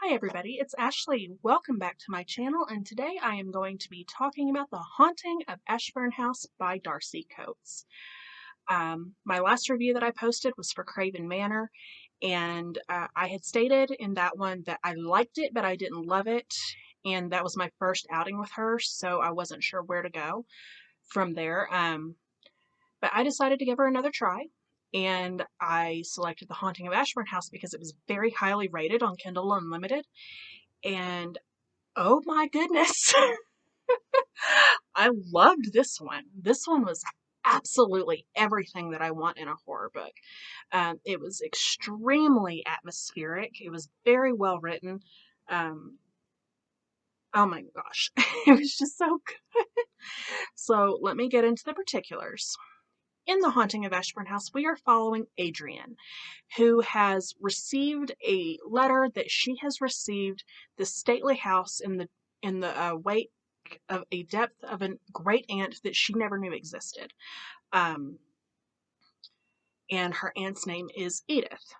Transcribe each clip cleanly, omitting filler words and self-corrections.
Hi everybody, it's Ashley. Welcome back to my channel, and today I am going to be talking about The Haunting of Ashburn House by Darcy Coates. My last review that I posted was for Craven Manor, and I had stated in that one that I liked it, but I didn't love it, and that was my first outing with her, so I wasn't sure where to go from there. But I decided to give her another try, and I selected The Haunting of Ashburn House because it was very highly rated on Kindle Unlimited. And oh my goodness, I loved this one. This one was absolutely everything that I want in a horror book. It was extremely atmospheric. It was very well written. Um, oh my gosh, it was just so good. So let me get into the particulars. In The Haunting of Ashburn House, we are following Adrienne, who has received a letter that she has received the stately house in the wake of a death of a great aunt that she never knew existed. Um, and her aunt's name is Edith.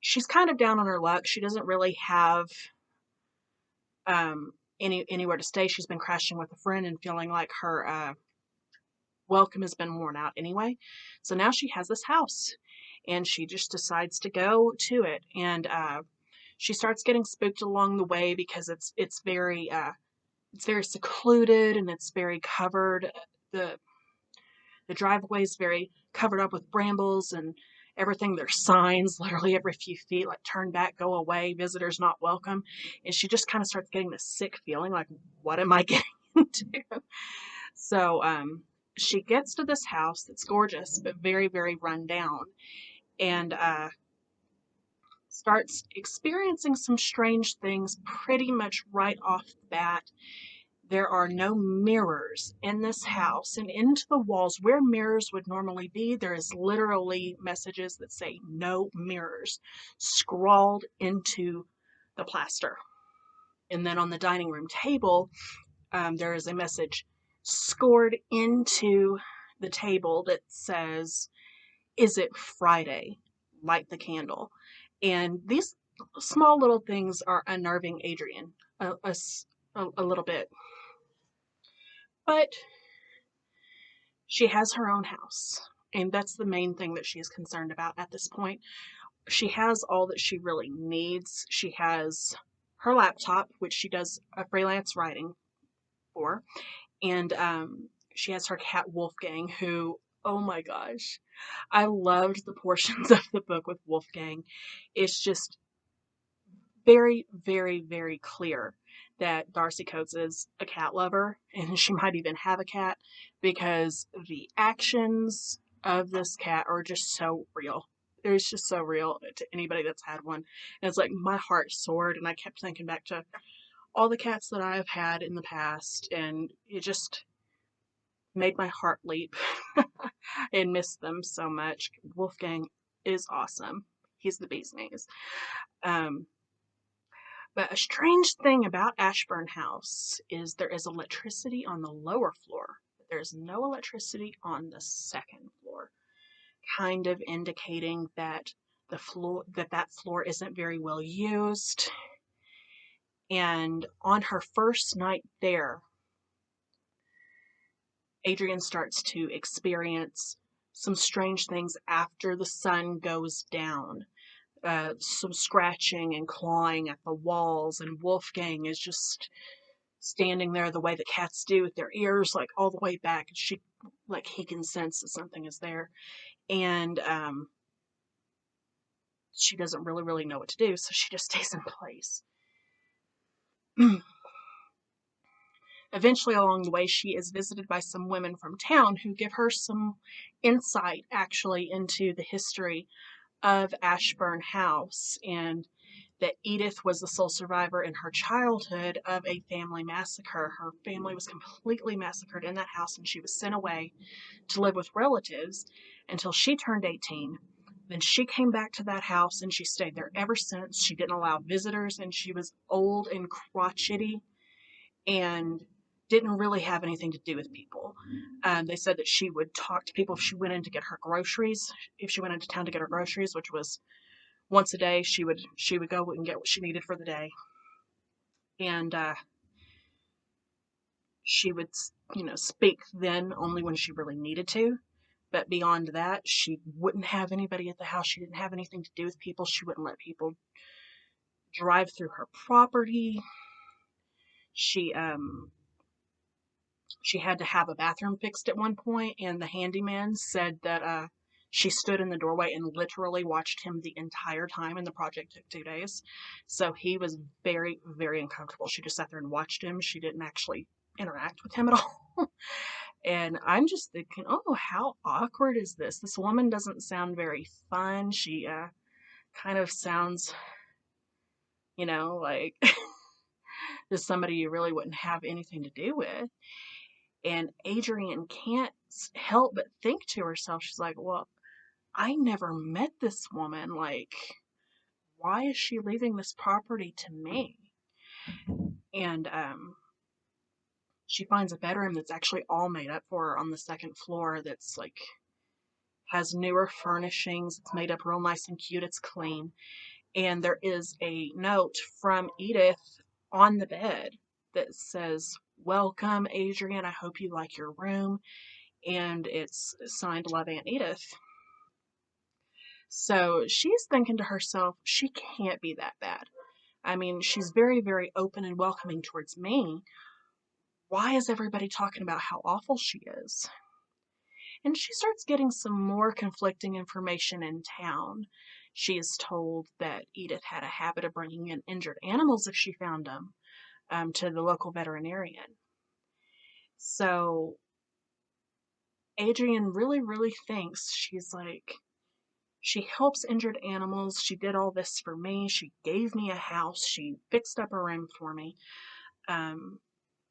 She's kind of down on her luck. She doesn't really have anywhere to stay. She's been crashing with a friend and feeling like her welcome has been worn out anyway. So now she has this house, and she just decides to go to it. And she starts getting spooked along the way because it's very secluded, and it's very covered. The driveway is very covered up with brambles and everything. There's signs literally every few feet, like turn back, go away, visitors not welcome. And she just kind of starts getting this sick feeling like, what am I getting into? So she gets to this house that's gorgeous, but very, very run down, and starts experiencing some strange things pretty much right off the bat. There are no mirrors in this house, and into the walls where mirrors would normally be, there is literally messages that say no mirrors scrawled into the plaster. And then on the dining room table, there is a message scored into the table that says, "Is it Friday? Light the candle." And these small little things are unnerving Adrienne a little bit. But she has her own house, and that's the main thing that she is concerned about at this point. She has all that she really needs. She has her laptop, which she does a freelance writing for, and she has her cat Wolfgang, who, oh my gosh, I loved the portions of the book with Wolfgang. It's just very, very, very clear that Darcy Coates is a cat lover, and she might even have a cat, because the actions of this cat are just so real. It's just so real to anybody that's had one. And it's like my heart soared, and I kept thinking back to all the cats that I have had in the past, and it just made my heart leap and miss them so much. Wolfgang is awesome. He's the bee's knees. Um, But a strange thing about Ashburn House is there is electricity on the lower floor, but there's no electricity on the second floor, kind of indicating that that floor isn't very well used. And on her first night there, Adrienne starts to experience some strange things after the sun goes down. Some scratching and clawing at the walls, and Wolfgang is just standing there the way that cats do, with their ears like all the way back. She, like, he can sense that something is there, and she doesn't really know what to do, so she just stays in place. Eventually, along the way, she is visited by some women from town who give her some insight, actually, into the history of Ashburn House, and that Edith was the sole survivor in her childhood of a family massacre. Her family was completely massacred in that house, and she was sent away to live with relatives until she turned 18. Then she came back to that house, and she stayed there ever since. She didn't allow visitors, and she was old and crotchety and didn't really have anything to do with people. They said that she would talk to people if she went in to get her groceries, if she went into town to get her groceries, which was once a day she would go and get what she needed for the day, and she would, speak then only when she really needed to. But beyond that, she wouldn't have anybody at the house. She didn't have anything to do with people. She wouldn't let people drive through her property. She she had to have a bathroom fixed at one point, and the handyman said that she stood in the doorway and literally watched him the entire time, and the project took 2 days. So he was very, very uncomfortable. She just sat there and watched him. She didn't actually interact with him at all. And I'm just thinking, oh, how awkward is this? This woman doesn't sound very fun. She kind of sounds, like just somebody you really wouldn't have anything to do with. And Adrienne can't help but think to herself, she's like, well, I never met this woman. Like, why is she leaving this property to me? And she finds a bedroom that's actually all made up for her on the second floor, that's like has newer furnishings. It's made up real nice and cute. It's clean. And there is a note from Edith on the bed that says, welcome, Adrienne. I hope you like your room. And it's signed Love, Aunt Edith. So she's thinking to herself, she can't be that bad. I mean, she's very, very open and welcoming towards me. Why is everybody talking about how awful she is? And she starts getting some more conflicting information in town. She is told that Edith had a habit of bringing in injured animals if she found them to the local veterinarian. So Adrienne really, really thinks, she's like, she helps injured animals. She did all this for me. She gave me a house. She fixed up a room for me.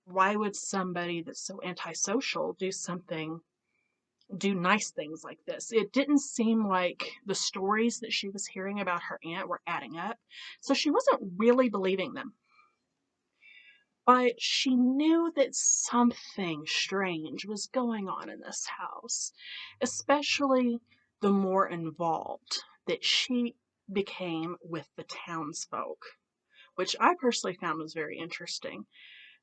Why would somebody that's so antisocial do nice things like this? It didn't seem like the stories that she was hearing about her aunt were adding up. So she wasn't really believing them. But she knew that something strange was going on in this house, especially the more involved that she became with the townsfolk, which I personally found was very interesting.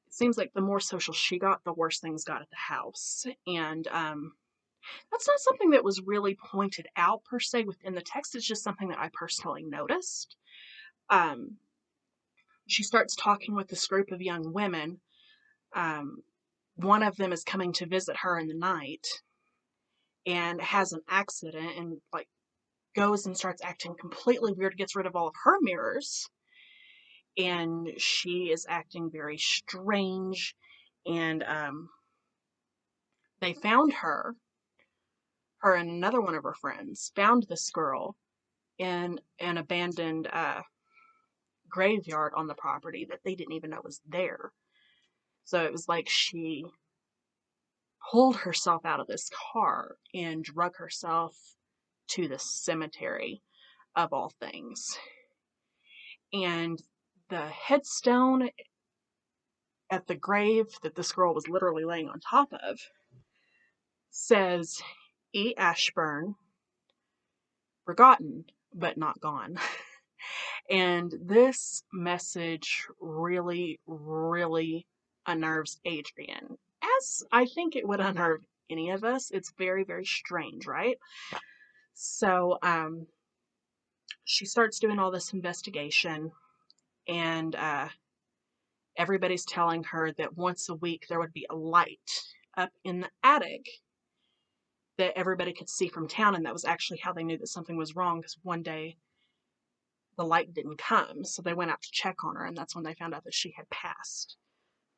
It seems like the more social she got, the worse things got at the house. And that's not something that was really pointed out per se within the text. It's just something that I personally noticed. She starts talking with this group of young women. One of them is coming to visit her in the night and has an accident and like goes and starts acting completely weird, gets rid of all of her mirrors, and she is acting very strange. And they found her and another one of her friends found this girl in an abandoned graveyard on the property that they didn't even know was there. So it was like she pulled herself out of this car and drug herself to the cemetery, of all things. And the headstone at the grave that this girl was literally laying on top of says, E. Ashburn, forgotten but not gone. And this message really, really unnerves Adrienne, as I think it would unnerve any of us. It's very, very strange, right? So she starts doing all this investigation, and everybody's telling her that once a week there would be a light up in the attic that everybody could see from town, and that was actually how they knew that something was wrong, because one day the light didn't come, so they went out to check on her, and that's when they found out that she had passed.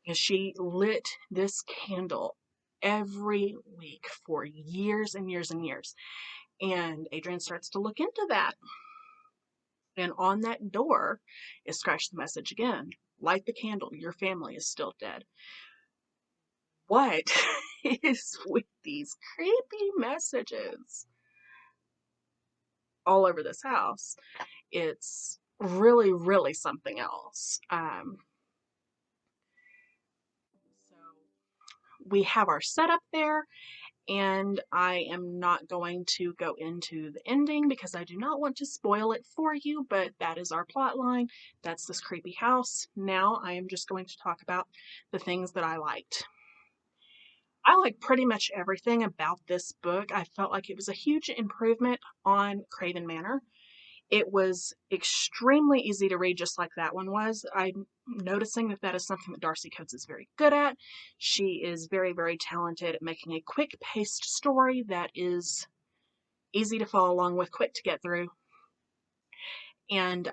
Because she lit this candle every week for years and years and years. And Adrienne starts to look into that. And on that door is scratched the message again. Light the candle, your family is still dead. What is with these creepy messages all over this house? It's really, really something else. So we have our setup there, and I am not going to go into the ending because I do not want to spoil it for you, but that is our plot line. That's this creepy house. Now I am just going to talk about the things that I liked. I like pretty much everything about this book. I felt like it was a huge improvement on Craven Manor. It was extremely easy to read, just like that one was. I'm noticing that that is something that Darcy Coates is very good at. She is very, very talented at making a quick-paced story that is easy to follow along with, quick to get through. And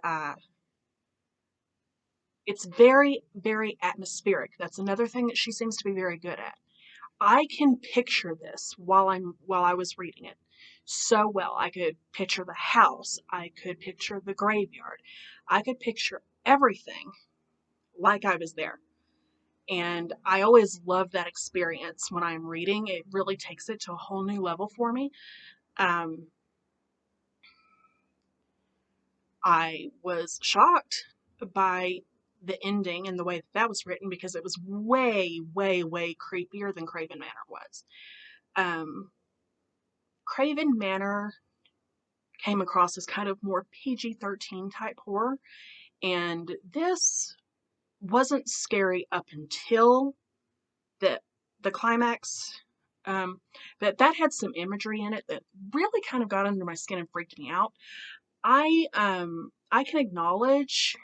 it's very, very atmospheric. That's another thing that she seems to be very good at. I can picture this while I was reading it so well. I could picture the house. I could picture the graveyard. I could picture everything like I was there. And I always love that experience when I'm reading. It really takes it to a whole new level for me. I was shocked by the ending and the way that was written because it was way, way, way creepier than Craven Manor was. Craven Manor came across as kind of more PG-13 type horror, and this wasn't scary up until the climax. That had some imagery in it that really kind of got under my skin and freaked me out. I can acknowledge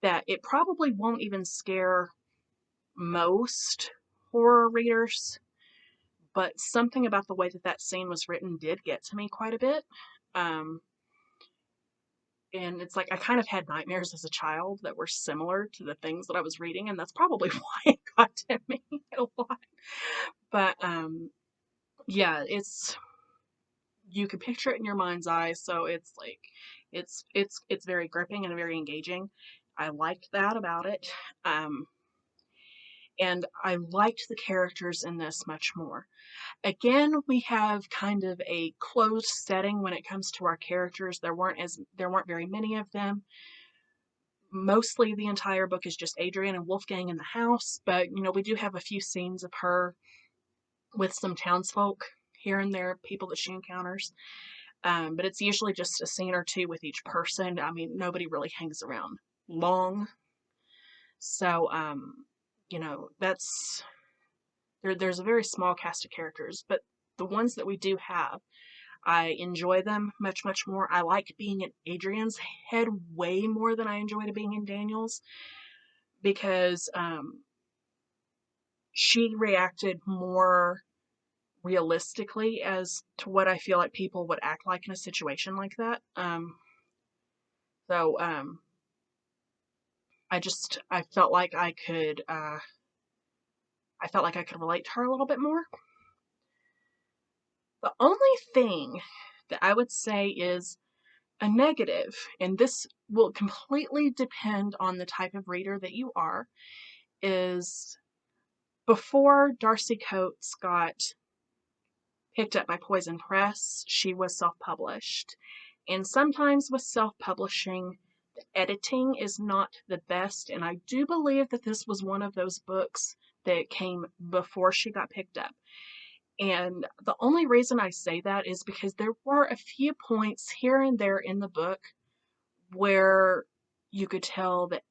that it probably won't even scare most horror readers, but something about the way that that scene was written did get to me quite a bit. And it's like I kind of had nightmares as a child that were similar to the things that I was reading, and that's probably why it got to me a lot. But yeah, you can picture it in your mind's eye, so it's like it's very gripping and very engaging. I liked that about it. And I liked the characters in this much more. Again, we have kind of a closed setting when it comes to our characters. There weren't very many of them. Mostly the entire book is just Adrian and Wolfgang in the house, but we do have a few scenes of her with some townsfolk here and there, people that she encounters. But it's usually just a scene or two with each person. I mean, nobody really hangs around long. So, there's a very small cast of characters, but the ones that we do have, I enjoy them much, much more. I like being in Adrian's head way more than I enjoyed being in Daniel's because she reacted more realistically as to what I feel like people would act like in a situation like that. So I felt like I felt like I could relate to her a little bit more. The only thing that I would say is a negative, and this will completely depend on the type of reader that you are, is before Darcy Coates got picked up by Poison Press, she was self-published. And sometimes with self-publishing, the editing is not the best, and I do believe that this was one of those books that came before she got picked up. And the only reason I say that is because there were a few points here and there in the book where you could tell that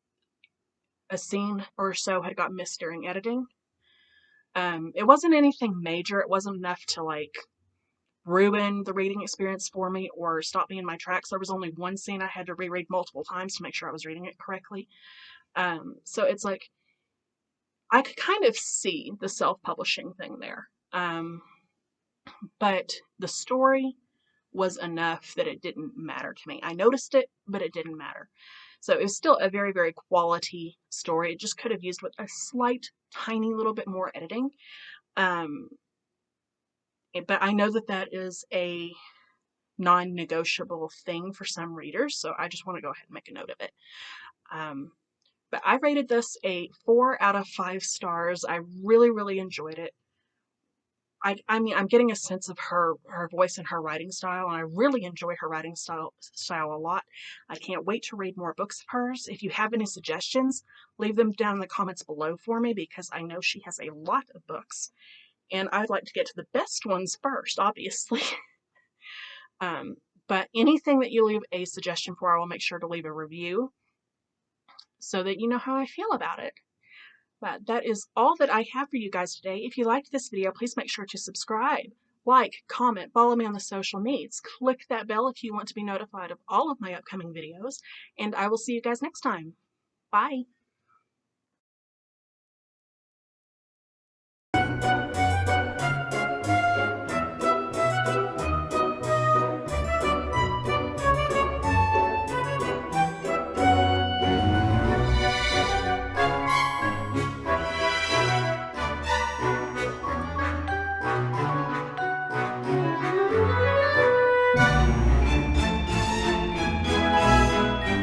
a scene or so had got missed during editing. It wasn't anything major. It wasn't enough to ruin the reading experience for me or stop me in my tracks. There was only one scene I had to reread multiple times to make sure I was reading it correctly. So it's like I could kind of see the self-publishing thing there. But the story was enough that it didn't matter to me. I noticed it, but it didn't matter. So it was still a very, very quality story. It just could have used with a slight, tiny little bit more editing. But I know that that is a non-negotiable thing for some readers, so I just want to go ahead and make a note of it. But I rated this a 4 out of 5 stars. I really, really enjoyed it. I mean, I'm getting a sense of her voice and her writing style, and I really enjoy her writing style a lot. I can't wait to read more books of hers. If you have any suggestions, leave them down in the comments below for me because I know she has a lot of books, and I'd like to get to the best ones first, obviously. But anything that you leave a suggestion for, I will make sure to leave a review so that you know how I feel about it. But that is all that I have for you guys today. If you liked this video, please make sure to subscribe, like, comment, follow me on the social medias. Click that bell if you want to be notified of all of my upcoming videos, and I will see you guys next time. Bye.